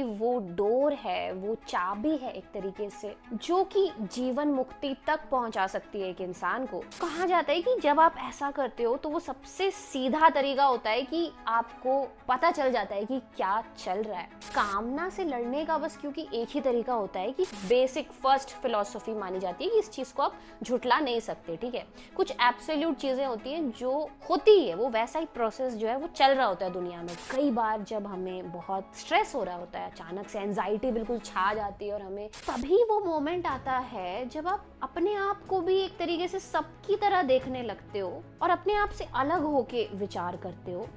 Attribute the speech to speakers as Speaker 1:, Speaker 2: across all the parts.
Speaker 1: वो डोर है, वो चाबी है एक तरीके से, जो कि जीवन मुक्ति तक पहुंचा सकती है एक इंसान को। कहा जाता है कि जब आप ऐसा करते हो तो वो सबसे सीधा तरीका होता है कि आपको पता चल जाता है कि क्या चल रहा है। कामना से लड़ने का बस क्योंकि एक ही तरीका होता है कि बेसिक फर्स्ट फिलॉसफी मानी जाती है कि इस चीज को आप झुटला नहीं सकते, ठीक है। कुछ एब्सोल्यूट चीजें होती हैं जो होती है, वो वैसा ही प्रोसेस जो है वो चल रहा होता है दुनिया में। कई बार जब हमें बहुत स्ट्रेस हो रहा होता है, अचानक से एंजाइटी बिल्कुल छा जाती है और हमें तभी वो मोमेंट आता है जब आप अपने आप को भी एक तरीके से सबकी तरह देखने लगते हो और अपने आप से अलग होके विचार करते हो।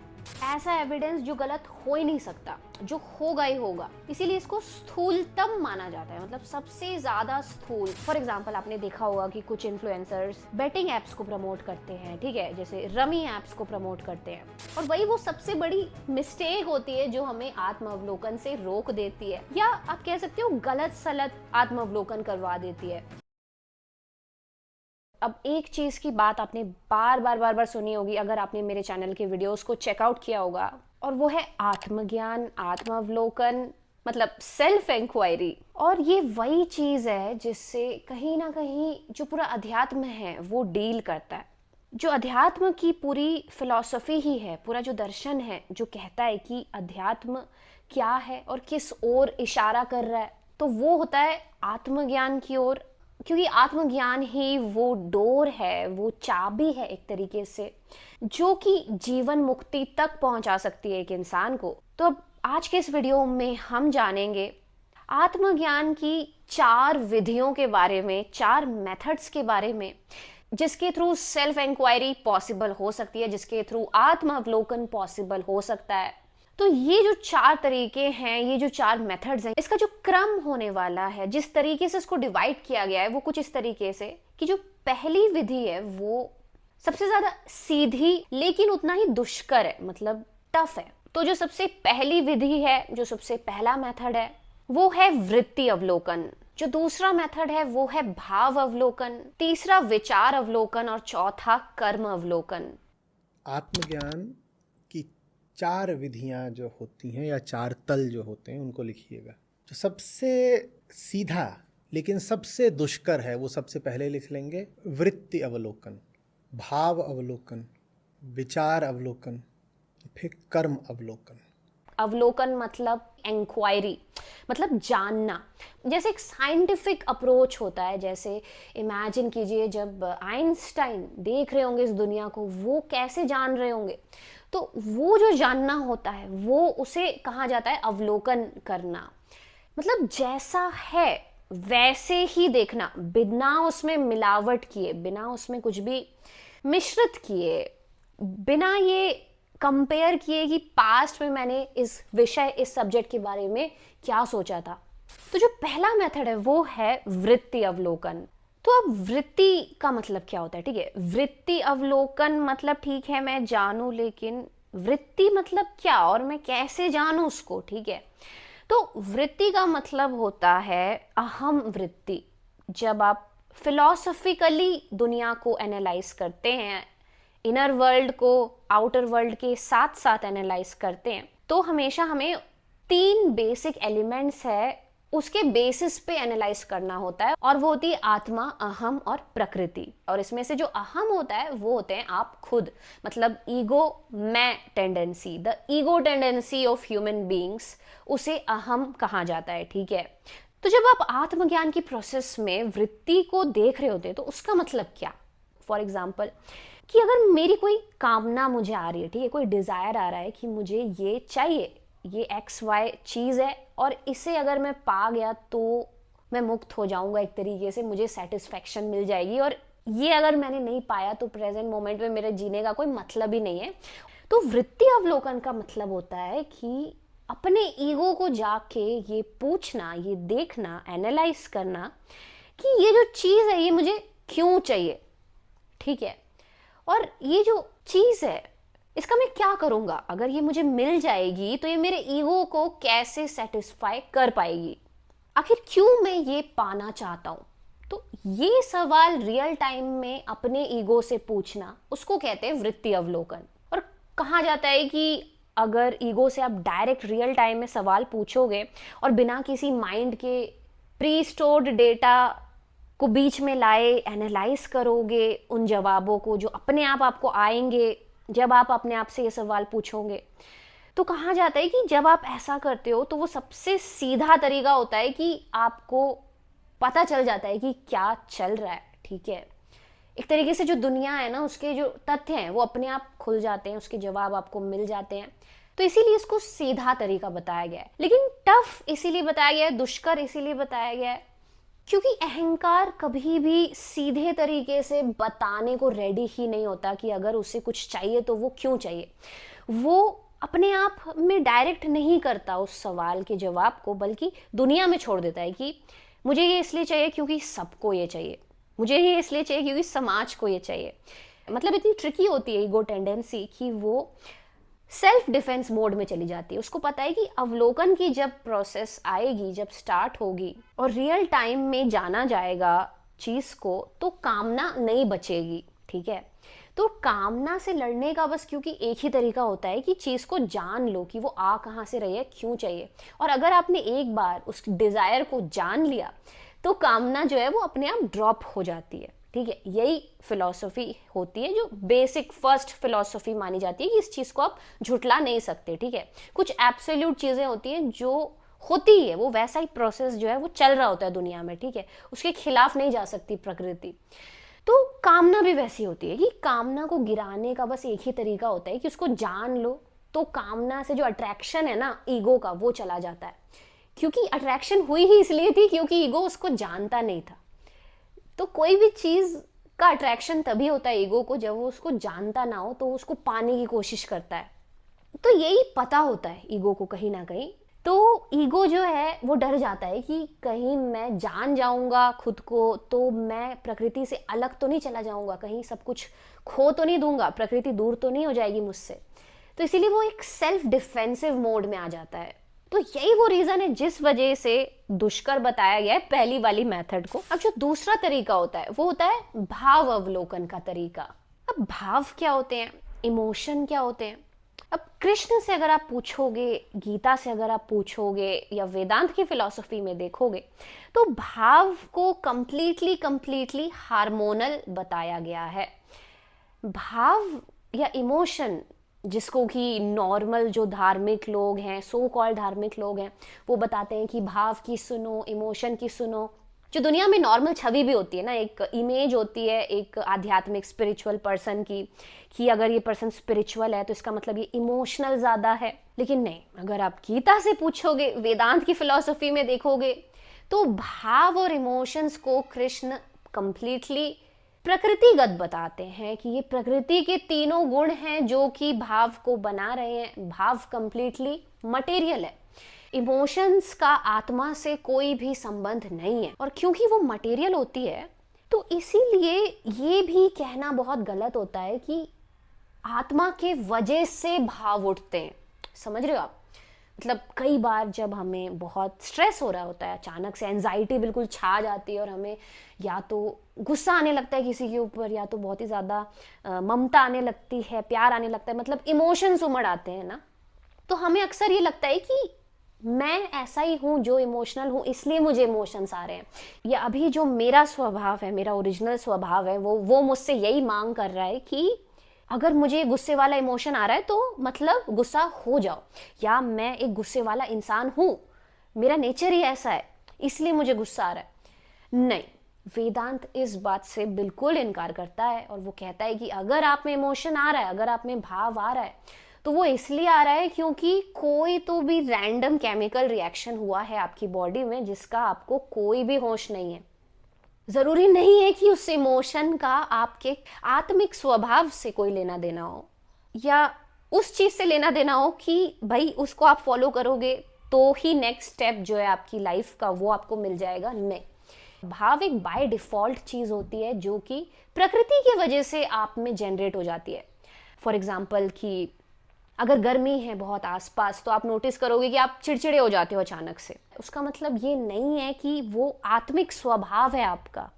Speaker 1: ऐसा एविडेंस जो गलत हो ही नहीं सकता, जो होगा ही होगा, इसीलिए इसको स्थूलतम माना जाता है, मतलब सबसे ज्यादा स्थूल। फॉर एग्जांपल आपने देखा होगा कि कुछ इन्फ्लुएंसर्स बेटिंग एप्स को प्रमोट करते हैं, ठीक है, जैसे रमी एप्स को प्रमोट करते हैं, और वही वो सबसे बड़ी मिस्टेक होती है जो हमें आत्मावलोकन से रोक देती है, या आप कह सकते हो गलत सलत आत्मावलोकन करवा देती है। अब एक चीज की बात आपने बार बार सुनी होगी अगर आपने मेरे चैनल के वीडियोस को चेकआउट किया होगा, और वो है आत्मज्ञान, आत्मावलोकन, मतलब सेल्फ इंक्वायरी। और ये वही चीज है जिससे कहीं ना कहीं जो पूरा अध्यात्म है वो डील करता है। जो अध्यात्म की पूरी फिलॉसफी ही है, पूरा जो दर्शन है जो कहता है कि अध्यात्म क्या है और किस ओर इशारा कर रहा है, तो वो होता है आत्मज्ञान की ओर। क्योंकि आत्मज्ञान ही वो डोर है, वो चाबी है एक तरीके से, जो कि जीवन मुक्ति तक पहुंचा सकती है एक इंसान को। तो अब आज के इस वीडियो में हम जानेंगे आत्मज्ञान की 4 विधियों के बारे में, 4 मेथड्स के बारे में, जिसके थ्रू सेल्फ इंक्वायरी पॉसिबल हो सकती है, जिसके थ्रू आत्मावलोकन पॉसिबल हो सकता है। तो ये जो 4 तरीके हैं, ये जो 4 मेथड्स हैं, इसका जो क्रम होने वाला है, जिस तरीके से इसको डिवाइड किया गया है, वो कुछ इस तरीके से कि जो पहली विधि है वो सबसे ज्यादा सीधी लेकिन उतना ही दुष्कर है, मतलब टफ है। तो जो सबसे पहली विधि है, जो सबसे पहला मेथड है, वो है वृत्ति अवलोकन। जो दूसरा मेथड है वो है भाव अवलोकन, तीसरा विचार अवलोकन, और चौथा कर्म अवलोकन।
Speaker 2: आत्मज्ञान की 4 विधियां जो होती हैं या 4 तल जो होते हैं उनको लिखिएगा। जो सबसे सीधा लेकिन सबसे दुष्कर है वो सबसे पहले लिख लेंगे, वृत्ति अवलोकन, भाव अवलोकन, विचार अवलोकन, फिर कर्म अवलोकन।
Speaker 1: अवलोकन मतलब इंक्वायरी, मतलब जानना। जैसे एक साइंटिफिक अप्रोच होता है, जैसे इमेजिन कीजिए जब आइंस्टाइन देख रहे होंगे इस दुनिया को, वो कैसे जान रहे होंगे, तो वो जो जानना होता है वो उसे कहा जाता है अवलोकन करना। मतलब जैसा है वैसे ही देखना, बिना उसमें मिलावट किए, बिना उसमें कुछ भी मिश्रित किए, बिना ये कंपेयर किए कि पास्ट में मैंने इस विषय, इस सब्जेक्ट के बारे में क्या सोचा था। तो जो पहला मेथड है वो है वृत्ति अवलोकन। तो अब वृत्ति का मतलब क्या होता है, ठीक है, वृत्ति अवलोकन मतलब ठीक है मैं जानूं, लेकिन वृत्ति मतलब क्या और मैं कैसे जानूं उसको, ठीक है। तो वृत्ति का मतलब होता है अहम वृत्ति। जब आप फिलॉसफिकली दुनिया को एनालाइज करते हैं, इनर वर्ल्ड को आउटर वर्ल्ड के साथ साथ एनालाइज करते हैं, तो हमेशा हमें 3 बेसिक एलिमेंट्स है उसके बेसिस पे एनालाइज करना होता है, और वो होती है आत्मा, अहम और प्रकृति। और इसमें से जो अहम होता है वो होते हैं आप खुद, मतलब ईगो, मैं tendency, the ego tendency of human beings, उसे अहम कहा जाता है, ठीक है। तो जब आप आत्मज्ञान की प्रोसेस में वृत्ति को देख रहे होते हैं तो उसका मतलब क्या। फॉर एग्जाम्पल कि अगर मेरी कोई कामना मुझे आ रही है, ठीक है, कोई डिजायर आ रहा है कि मुझे ये चाहिए, ये XY चीज है, और इसे अगर मैं पा गया तो मैं मुक्त हो जाऊंगा एक तरीके से, मुझे सेटिस्फेक्शन मिल जाएगी, और ये अगर मैंने नहीं पाया तो प्रेजेंट मोमेंट में मेरे जीने का कोई मतलब ही नहीं है। तो वृत्ति अवलोकन का मतलब होता है कि अपने ईगो को जाके ये पूछना, ये देखना, एनालाइज करना कि ये जो चीज है ये मुझे क्यों चाहिए, ठीक है, और ये जो चीज है इसका मैं क्या करूंगा, अगर ये मुझे मिल जाएगी तो ये मेरे ईगो को कैसे सेटिस्फाई कर पाएगी, आखिर क्यों मैं ये पाना चाहता हूं। तो ये सवाल रियल टाइम में अपने ईगो से पूछना, उसको कहते हैं वृत्ति अवलोकन। और कहा जाता है कि अगर ईगो से आप डायरेक्ट रियल टाइम में सवाल पूछोगे और बिना किसी माइंड के प्री स्टोर्ड डेटा को बीच में लाए एनालाइज करोगे उन जवाबों को जो अपने आप आपको आएंगे जब आप अपने आप से ये सवाल पूछोगे, तो कहा जाता है कि जब आप ऐसा करते हो तो वो सबसे सीधा तरीका होता है कि आपको पता चल जाता है कि क्या चल रहा है। ठीक है, एक तरीके से जो दुनिया है ना, उसके जो तथ्य हैं वो अपने आप खुल जाते हैं, उसके जवाब आपको मिल जाते हैं। तो इसीलिए इसको सीधा तरीका बताया गया है, लेकिन टफ इसीलिए बताया गया है, दुष्कर इसीलिए बताया गया है क्योंकि अहंकार कभी भी सीधे तरीके से बताने को रेडी ही नहीं होता कि अगर उसे कुछ चाहिए तो वो क्यों चाहिए। वो अपने आप में डायरेक्ट नहीं करता उस सवाल के जवाब को, बल्कि दुनिया में छोड़ देता है कि मुझे ये इसलिए चाहिए क्योंकि सबको ये चाहिए, मुझे ये इसलिए चाहिए क्योंकि समाज को ये चाहिए। मतलब इतनी ट्रिकी होती है ईगो टेंडेंसी कि वो सेल्फ डिफेंस मोड में चली जाती है। उसको पता है कि अवलोकन की जब प्रोसेस आएगी, जब स्टार्ट होगी और रियल टाइम में जाना जाएगा चीज को, तो कामना नहीं बचेगी। ठीक है, तो कामना से लड़ने का बस क्योंकि एक ही तरीका होता है कि चीज को जान लो कि वो आ कहाँ से रही है, क्यों चाहिए। और अगर आपने एक बार उस डिजायर को जान लिया तो कामना जो है वो अपने आप ड्रॉप हो जाती है। ठीक है, यही फिलॉसफी होती है जो बेसिक फर्स्ट फिलॉसफी मानी जाती है कि इस चीज को आप झुटला नहीं सकते। ठीक है, कुछ एब्सोल्यूट चीजें होती हैं जो होती है, वो वैसा ही प्रोसेस जो है वो चल रहा होता है दुनिया में। ठीक है, उसके खिलाफ नहीं जा सकती प्रकृति। तो कामना भी वैसी होती है कि कामना को गिराने का बस एक ही तरीका होता है कि उसको जान लो, तो कामना से जो अट्रैक्शन है ना ईगो का, वो चला जाता है। क्योंकि अट्रैक्शन हुई ही इसलिए थी क्योंकि ईगो उसको जानता नहीं था। तो कोई भी चीज का अट्रैक्शन तभी होता है ईगो को जब वो उसको जानता ना हो, तो वो उसको पाने की कोशिश करता है। तो यही पता होता है ईगो को कहीं ना कहीं। तो ईगो जो है वो डर जाता है कि कहीं मैं जान जाऊंगा खुद को तो मैं प्रकृति से अलग तो नहीं चला जाऊंगा, कहीं सब कुछ खो तो नहीं दूंगा, प्रकृति दूर तो नहीं हो जाएगी मुझसे। तो इसीलिए वो एक सेल्फ डिफेंसिव मोड में आ जाता है। तो यही वो रीजन है जिस वजह से दुष्कर बताया गया है पहली वाली मेथड को। अब जो दूसरा तरीका होता है वो होता है भाव अवलोकन का तरीका। अब भाव क्या होते हैं, इमोशन क्या होते हैं? अब कृष्ण से अगर आप पूछोगे, गीता से अगर आप पूछोगे या वेदांत की फिलॉसफी में देखोगे, तो भाव को कंप्लीटली हार्मोनल बताया गया है। भाव या इमोशन, जिसको कि नॉर्मल जो धार्मिक लोग हैं, सो कॉल्ड धार्मिक लोग हैं, वो बताते हैं कि भाव की सुनो, इमोशन की सुनो। जो दुनिया में नॉर्मल छवि भी होती है ना, एक इमेज होती है एक आध्यात्मिक स्पिरिचुअल पर्सन की, कि अगर ये पर्सन स्पिरिचुअल है तो इसका मतलब ये इमोशनल ज्यादा है। लेकिन नहीं, अगर आप गीता से पूछोगे, वेदांत की फिलॉसफी में देखोगे, तो भाव और इमोशंस को कृष्ण कंप्लीटली प्रकृतिगत बताते हैं कि ये प्रकृति के तीनों गुण हैं जो कि भाव को बना रहे हैं। भाव कंप्लीटली मटेरियल है, इमोशंस का आत्मा से कोई भी संबंध नहीं है। और क्योंकि वो मटेरियल होती है तो इसीलिए ये भी कहना बहुत गलत होता है कि आत्मा के वजह से भाव उठते हैं। समझ रहे हो आप? मतलब कई बार जब हमें बहुत स्ट्रेस हो रहा होता है, अचानक से एंजाइटी बिल्कुल छा जाती है और हमें या तो गुस्सा आने लगता है किसी के ऊपर, या तो बहुत ही ज़्यादा ममता आने लगती है, प्यार आने लगता है, मतलब इमोशंस उमड़ आते हैं ना, तो हमें अक्सर ये लगता है कि मैं ऐसा ही हूँ जो इमोशनल हूँ, इसलिए मुझे इमोशंस आ रहे हैं, या अभी जो मेरा स्वभाव है, मेरा ओरिजिनल स्वभाव है, वो मुझसे यही मांग कर रहा है कि अगर मुझे गुस्से वाला इमोशन आ रहा है तो मतलब गुस्सा हो जाओ, या मैं एक गुस्से वाला इंसान हूँ, मेरा नेचर ही ऐसा है इसलिए मुझे गुस्सा आ रहा है। नहीं, वेदांत इस बात से बिल्कुल इनकार करता है और वो कहता है कि अगर आप में इमोशन आ रहा है, अगर आप में भाव आ रहा है, तो वो इसलिए आ रहा है क्योंकि कोई तो भी रैंडम केमिकल रिएक्शन हुआ है आपकी बॉडी में जिसका आपको कोई भी होश नहीं है। जरूरी नहीं है कि उस इमोशन का आपके आत्मिक स्वभाव से कोई लेना देना हो, या उस चीज से लेना देना हो कि भाई उसको आप फॉलो करोगे तो ही नेक्स्ट स्टेप जो है आपकी लाइफ का वो आपको मिल जाएगा। नहीं, भाव एक बाय डिफॉल्ट चीज होती है जो कि प्रकृति की वजह से आप में जनरेट हो जाती है। फॉर एग्जाम्पल कि अगर गर्मी है बहुत आसपास तो आप नोटिस करोगे कि आप चिड़चिड़े हो जाते हो अचानक से। उसका मतलब ये नहीं है कि वो आत्मिक स्वभाव है आपका।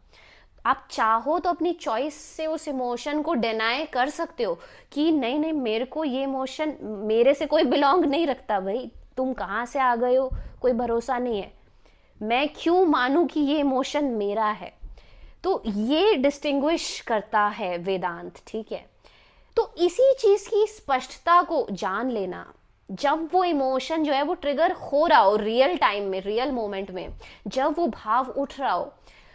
Speaker 1: आप चाहो तो अपनी चॉइस से उस इमोशन को डिनाई कर सकते हो कि नहीं नहीं, मेरे को ये इमोशन मेरे से कोई बिलोंग नहीं रखता, भाई तुम कहाँ से आ गए हो, कोई भरोसा नहीं है, मैं क्यों मानूं कि ये इमोशन मेरा है। तो ये डिस्टिंग्विश करता है वेदांत, ठीक है। तो इसी चीज की स्पष्टता को जान लेना, जब वो इमोशन जो है वो ट्रिगर हो रहा हो रियल टाइम में, रियल मोमेंट में, जब वो भाव उठ रहा हो,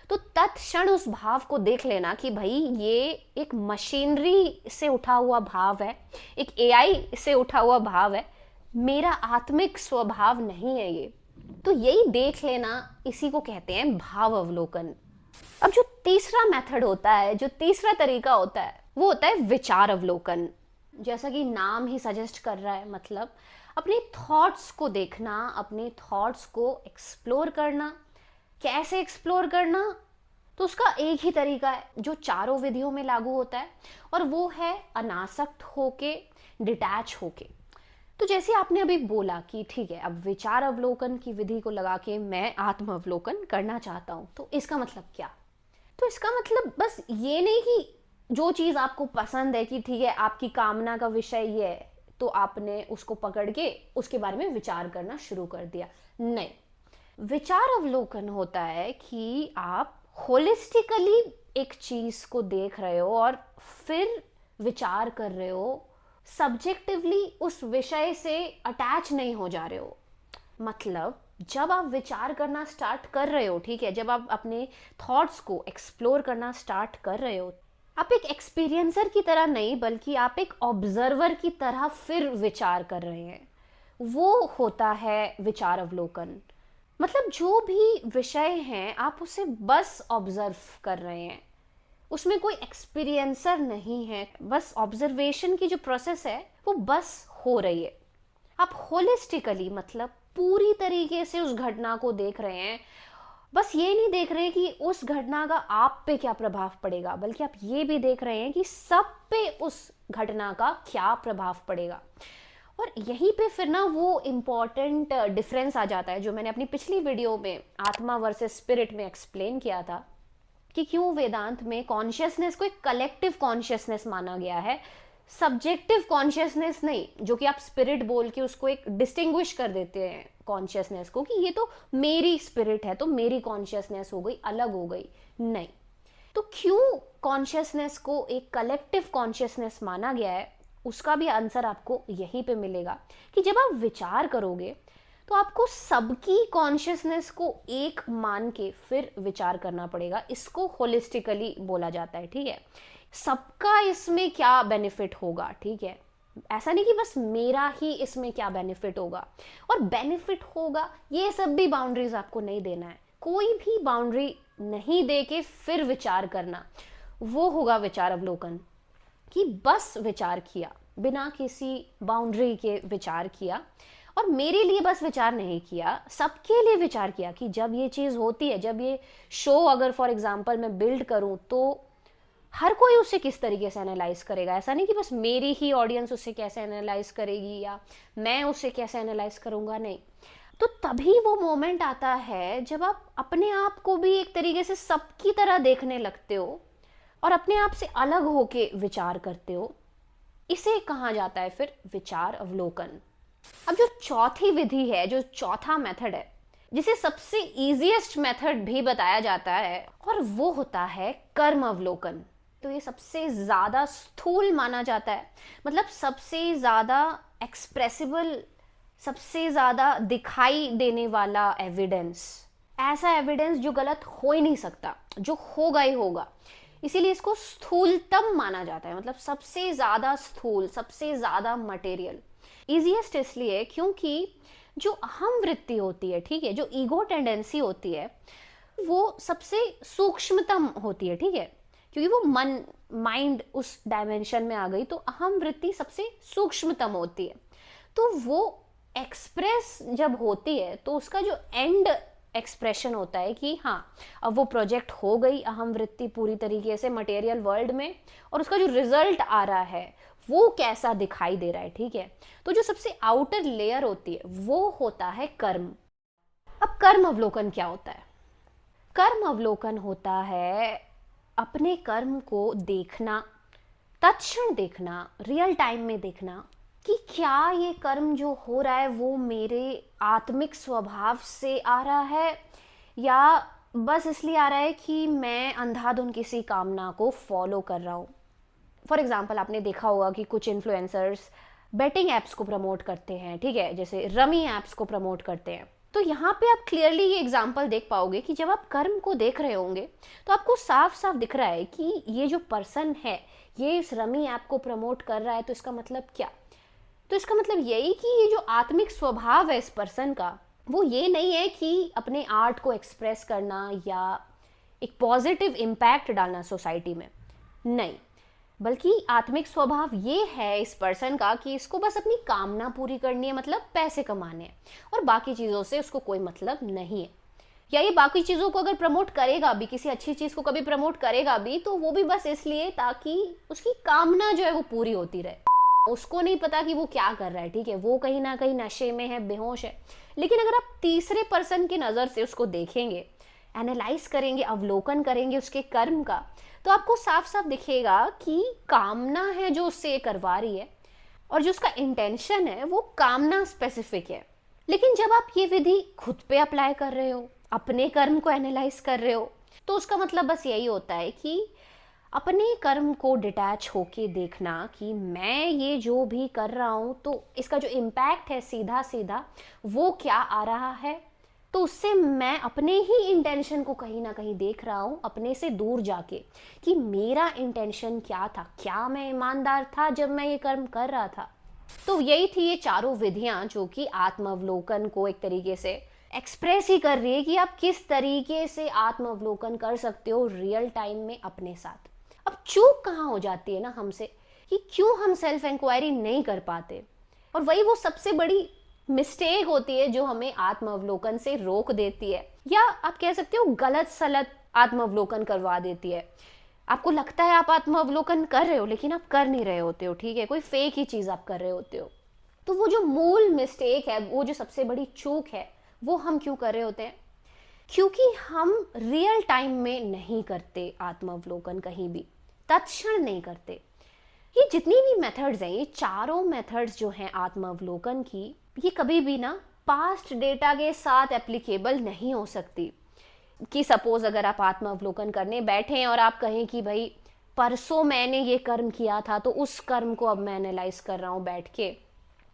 Speaker 1: तो तत्क्षण उस भाव को देख लेना कि भाई ये एक मशीनरी से उठा हुआ भाव है, एक एआई से उठा हुआ भाव है, मेरा आत्मिक स्वभाव नहीं है ये। तो यही देख लेना, इसी को कहते हैं भाव अवलोकन। अब जो तीसरा मेथड होता है, जो तीसरा तरीका होता है, वो होता है विचार अवलोकन। जैसा कि नाम ही सजेस्ट कर रहा है, मतलब अपने थॉट्स को देखना, अपने थॉट्स को एक्सप्लोर करना। कैसे एक्सप्लोर करना? तो उसका एक ही तरीका है जो चारों विधियों में लागू होता है, और वो है अनासक्त होके, डिटैच होके। तो जैसे आपने अभी बोला कि ठीक है, अब विचार अवलोकन की विधि को लगा के मैं आत्म अवलोकन करना चाहता हूं, तो इसका मतलब क्या? तो इसका मतलब बस ये नहीं कि जो चीज़ आपको पसंद है, कि ठीक है आपकी कामना का विषय ये है, तो आपने उसको पकड़ के उसके बारे में विचार करना शुरू कर दिया। नहीं, विचार अवलोकन होता है कि आप होलिस्टिकली एक चीज को देख रहे हो और फिर विचार कर रहे हो, सब्जेक्टिवली उस विषय से अटैच नहीं हो जा रहे हो। मतलब जब आप विचार करना स्टार्ट कर रहे हो, ठीक है, जब आप अपने थॉट्स को एक्सप्लोर करना स्टार्ट कर रहे हो, आप एक एक्सपीरियंसर की तरह नहीं, बल्कि आप एक ऑब्जर्वर की तरह फिर विचार कर रहे हैं। वो होता है विचार अवलोकन। मतलब जो भी विषय हैं, आप उसे बस ऑब्जर्व कर रहे हैं, उसमें कोई एक्सपीरियंसर नहीं है, बस ऑब्जर्वेशन की जो प्रोसेस है वो बस हो रही है। आप होलिस्टिकली, मतलब पूरी तरीके से उस घटना को देख रहे हैं। बस ये नहीं देख रहे कि उस घटना का आप पे क्या प्रभाव पड़ेगा, बल्कि आप ये भी देख रहे हैं कि सब पे उस घटना का क्या प्रभाव पड़ेगा। और यहीं पे फिर ना वो इम्पॉर्टेंट डिफरेंस आ जाता है जो मैंने अपनी पिछली वीडियो में आत्मा वर्सेस स्पिरिट में एक्सप्लेन किया था, कि क्यों वेदांत में कॉन्शियसनेस को एक कलेक्टिव कॉन्शियसनेस माना गया है, सब्जेक्टिव कॉन्शियसनेस नहीं, जो कि आप स्पिरिट बोल के उसको एक डिस्टिंग्विश कर देते हैं कॉन्शियसनेस को, कि ये तो मेरी स्पिरिट है, तो मेरी कॉन्शियसनेस हो गई, अलग हो गई। नहीं, तो क्यों कॉन्शियसनेस को एक कलेक्टिव कॉन्शियसनेस माना गया है, उसका भी आंसर आपको यहीं पे मिलेगा। कि जब आप विचार करोगे तो आपको सबकी कॉन्शियसनेस को एक मान के फिर विचार करना पड़ेगा। इसको होलिस्टिकली बोला जाता है, ठीक है। सबका इसमें क्या बेनिफिट होगा, ठीक है, ऐसा नहीं कि बस मेरा ही इसमें क्या बेनिफिट होगा। और बेनिफिट होगा, ये सब भी बाउंड्रीज आपको नहीं देना है, कोई भी बाउंड्री नहीं दे के फिर विचार करना, वो होगा विचार अवलोकन। कि बस विचार किया, बिना किसी बाउंड्री के विचार किया, और मेरे लिए बस विचार नहीं किया, सबके लिए विचार किया कि जब ये चीज़ होती है, जब ये शो अगर फॉर एग्जांपल मैं बिल्ड करूं, तो हर कोई उसे किस तरीके से एनालाइज करेगा। ऐसा नहीं कि बस मेरी ही ऑडियंस उसे कैसे एनालाइज करेगी या मैं उसे कैसे एनालाइज करूंगा, नहीं। तो तभी वो मोमेंट आता है जब आप अपने आप को भी एक तरीके से सबकी तरह देखने लगते हो और अपने आप से अलग होके विचार करते हो। इसे कहा जाता है फिर विचार अवलोकन। अब जो चौथी विधि है, जो चौथा मेथड है, जिसे सबसे इजीएस्ट मेथड भी बताया जाता है, और वो होता है कर्म अवलोकन। तो ये सबसे ज्यादा स्थूल माना जाता है, मतलब सबसे ज्यादा एक्सप्रेसिबल, सबसे ज्यादा दिखाई देने वाला एविडेंस, ऐसा एविडेंस जो गलत हो ही नहीं सकता, जो होगा ही होगा। इसीलिए इसको स्थूलतम माना जाता है, मतलब सबसे ज्यादा स्थूल, सबसे ज्यादा मटेरियल। इजीएस्ट इसलिए क्योंकि जो अहम वृत्ति होती है, ठीक है, जो ईगो टेंडेंसी होती है, वो सबसे सूक्ष्मतम होती है, ठीक है, क्योंकि वो मन, माइंड उस डायमेंशन में आ गई, तो अहम वृत्ति सबसे सूक्ष्मतम होती है। तो वो एक्सप्रेस जब होती है, तो उसका जो एंड एक्सप्रेशन होता है कि हाँ, अब वो प्रोजेक्ट हो गई अहम वृत्ति पूरी तरीके से मटेरियल वर्ल्ड में, और उसका जो रिजल्ट आ रहा है वो कैसा दिखाई दे रहा है, ठीक है। तो जो सबसे आउटर लेयर होती है वो होता है कर्म। अब कर्म अवलोकन क्या होता है? कर्म अवलोकन होता है अपने कर्म को देखना, तत्क्षण देखना, रियल टाइम में देखना कि क्या ये कर्म जो हो रहा है वो मेरे आत्मिक स्वभाव से आ रहा है या बस इसलिए आ रहा है कि मैं अंधाधुंध किसी कामना को फॉलो कर रहा हूँ। फॉर एग्जाम्पल आपने देखा होगा कि कुछ इन्फ्लुएंसर्स बेटिंग ऐप्स को प्रमोट करते हैं, ठीक है, जैसे रमी ऐप्स को प्रमोट करते हैं। तो यहाँ पे आप क्लियरली ये एग्जाम्पल देख पाओगे कि जब आप कर्म को देख रहे होंगे तो आपको साफ साफ दिख रहा है कि ये जो पर्सन है ये इस रमी ऐप को प्रमोट कर रहा है। तो इसका मतलब क्या? तो इसका मतलब यही कि ये जो आत्मिक स्वभाव है इस पर्सन का, वो ये नहीं है कि अपने आर्ट को एक्सप्रेस करना या एक पॉजिटिव इम्पैक्ट डालना सोसाइटी में, नहीं, बल्कि आत्मिक स्वभाव ये है इस पर्सन का कि इसको बस अपनी कामना पूरी करनी है, मतलब पैसे कमाने हैं, और बाकी चीज़ों से उसको कोई मतलब नहीं है। या ये बाकी चीज़ों को अगर प्रमोट करेगा भी, किसी अच्छी चीज़ को कभी प्रमोट करेगा भी, तो वो भी बस इसलिए ताकि उसकी कामना जो है वो पूरी होती रहे। उसको नहीं पता कि वो क्या कर रहा है, ठीक है, वो कहीं ना कहीं नशे में है, बेहोश है। लेकिन अगर आप तीसरे पर्सन की नज़र से उसको देखेंगे, एनालाइज करेंगे, अवलोकन करेंगे उसके कर्म का, तो आपको साफ साफ दिखेगा कि कामना है जो उससे ये करवा रही है और जो उसका इंटेंशन है वो कामना स्पेसिफिक है। लेकिन जब आप ये विधि खुद पे अप्लाई कर रहे हो, अपने कर्म को एनालाइज कर रहे हो, तो उसका मतलब बस यही होता है कि अपने कर्म को डिटैच होके देखना कि मैं ये जो भी कर रहा हूँ तो इसका जो इम्पैक्ट है सीधा सीधा वो क्या आ रहा है। तो उससे मैं अपने ही इंटेंशन को कहीं ना कहीं देख रहा हूँ, अपने से दूर जाके, कि मेरा इंटेंशन क्या था, क्या मैं ईमानदार था जब मैं ये कर्म कर रहा था। तो यही थी ये चारों विधियां जो कि आत्मावलोकन को एक तरीके से एक्सप्रेस ही कर रही है कि आप किस तरीके से आत्मावलोकन कर सकते हो रियल टाइम में अपने साथ। अब चूक कहाँ हो जाती है ना हमसे कि क्यों हम सेल्फ इंक्वायरी नहीं कर पाते, और वही वो सबसे बड़ी मिस्टेक होती है जो हमें आत्मावलोकन से रोक देती है, या आप कह सकते हो गलत सलत आत्मावलोकन करवा देती है। आपको लगता है आप आत्मावलोकन कर रहे हो लेकिन आप कर नहीं रहे होते हो, ठीक है, कोई फेक ही चीज़ आप कर रहे होते हो। तो वो जो मूल मिस्टेक है, वो जो सबसे बड़ी चूक है, वो हम क्यों कर रहे होते हैं? क्योंकि हम रियल टाइम में नहीं करते आत्मावलोकन, कहीं भी तत्क्षण नहीं करते। ये जितनी भी मेथड्स हैं, ये चारों मेथड्स जो हैं आत्मावलोकन की, ये कभी भी ना पास्ट डेटा के साथ एप्लीकेबल नहीं हो सकती। कि सपोज अगर आप आत्मावलोकन करने बैठे हैं और आप कहें कि भाई परसों मैंने ये कर्म किया था तो उस कर्म को अब मैं एनालाइज कर रहा हूँ बैठ के,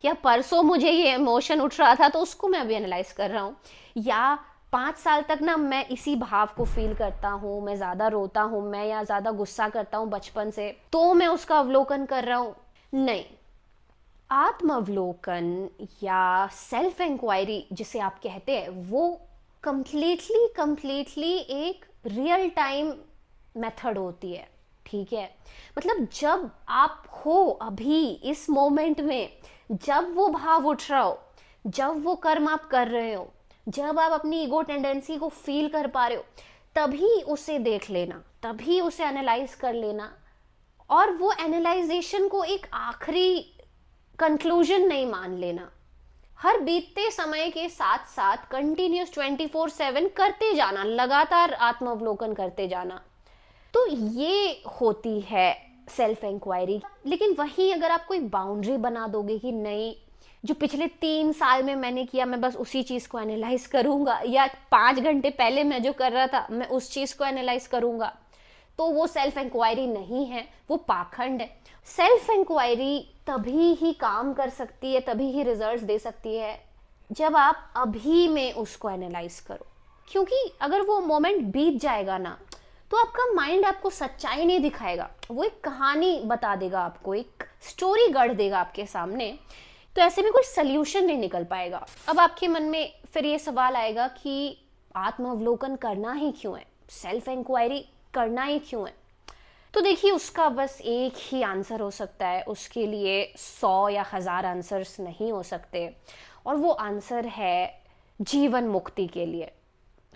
Speaker 1: या परसों मुझे ये इमोशन उठ रहा था तो उसको मैं अभी एनालाइज कर रहा हूँ, या 5 साल तक ना मैं इसी भाव को फील करता हूँ, मैं ज़्यादा रोता हूँ, मैं या ज़्यादा गुस्सा करता हूँ बचपन से, तो मैं उसका अवलोकन कर रहा हूँ। नहीं, आत्मावलोकन या सेल्फ इंक्वायरी जिसे आप कहते हैं वो कंप्लीटली एक रियल टाइम मेथड होती है, ठीक है। मतलब जब आप हो अभी इस मोमेंट में, जब वो भाव उठ रहा हो, जब वो कर्म आप कर रहे हो, जब आप अपनी ईगो टेंडेंसी को फील कर पा रहे हो, तभी उसे देख लेना, तभी उसे एनालाइज कर लेना, और वो एनालाइजेशन को एक आखिरी कंक्लूजन नहीं मान लेना। हर बीतते समय के साथ साथ कंटिन्यूस 24/7 करते जाना, लगातार आत्मावलोकन करते जाना। तो ये होती है सेल्फ इंक्वायरी। लेकिन वहीं अगर आप कोई बाउंड्री बना दोगे कि नहीं, जो पिछले 3 साल में मैंने किया मैं बस उसी चीज़ को एनालाइज करूंगा, या 5 घंटे पहले मैं जो कर रहा था मैं उस चीज़ को एनालाइज करूंगा, तो वो सेल्फ इंक्वायरी नहीं है, वो पाखंड है। सेल्फ इंक्वायरी तभी ही काम कर सकती है, तभी ही रिजल्ट्स दे सकती है जब आप अभी में उसको एनालाइज करो। क्योंकि अगर वो मोमेंट बीत जाएगा ना, तो आपका माइंड आपको सच्चाई नहीं दिखाएगा, वो एक कहानी बता देगा आपको, एक स्टोरी गढ़ देगा आपके सामने। तो ऐसे में कोई सल्यूशन नहीं निकल पाएगा। अब आपके मन में फिर ये सवाल आएगा कि आत्मावलोकन करना ही क्यों है, सेल्फ इंक्वायरी करना ही क्यों है? तो देखिए, उसका बस एक ही आंसर हो सकता है, उसके लिए 100 या 1000 आंसर्स नहीं हो सकते, और वो आंसर है जीवन मुक्ति के लिए,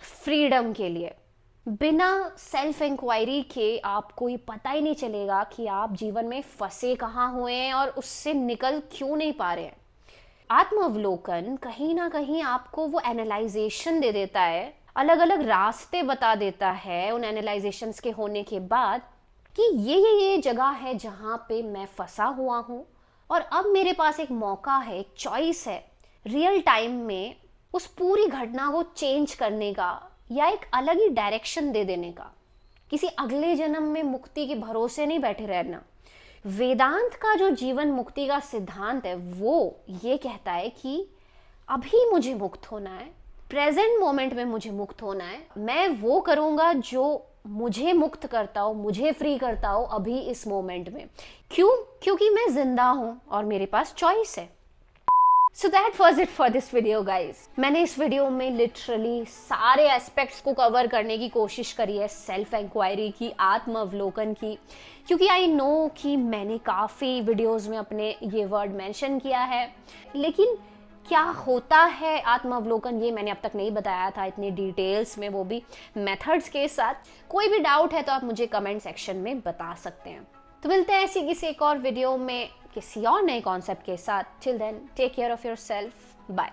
Speaker 1: फ्रीडम के लिए। बिना सेल्फ इंक्वायरी के आपको ये पता ही नहीं चलेगा कि आप जीवन में फंसे कहाँ हुए हैं और उससे निकल क्यों नहीं पा रहे हैं। आत्मावलोकन कहीं ना कहीं आपको वो एनालाइजेशन दे देता है अलग अलग रास्ते बता देता है उन एनालाइजेशंस के होने के बाद कि ये जगह है जहाँ पे मैं फंसा हुआ हूँ और अब मेरे पास एक मौका है, एक चॉइस है रियल टाइम में उस पूरी घटना को चेंज करने का या एक अलग ही डायरेक्शन दे देने का। किसी अगले जन्म में मुक्ति के भरोसे नहीं बैठे रहना। वेदांत का जो जीवन मुक्ति का सिद्धांत है वो ये कहता है कि अभी मुझे मुक्त होना है, प्रेजेंट मोमेंट में मुझे मुक्त होना है। मैं वो करूँगा जो मुझे मुक्त करता हो, मुझे फ्री करता हो अभी इस मोमेंट में। क्यों? क्योंकि मैं जिंदा हूँ और मेरे पास चॉइस है। So that was it for this video guys. मैंने इस वीडियो में लिटरली सारे एस्पेक्ट्स को कवर करने की कोशिश करी है, सेल्फ इंक्वायरी की, आत्म अवलोकन की, क्योंकि आई नो कि मैंने काफ़ी वीडियोस में अपने ये वर्ड मेंशन किया है, लेकिन क्या होता है आत्म अवलोकन ये मैंने अब तक नहीं बताया था इतनी डिटेल्स में, वो भी मेथड्स के साथ। कोई भी डाउट है तो आप मुझे कमेंट सेक्शन में बता सकते हैं। तो मिलते हैं ऐसी किसी एक और वीडियो में किसी और नए कॉन्सेप्ट के साथ। Till then take care of yourself, bye.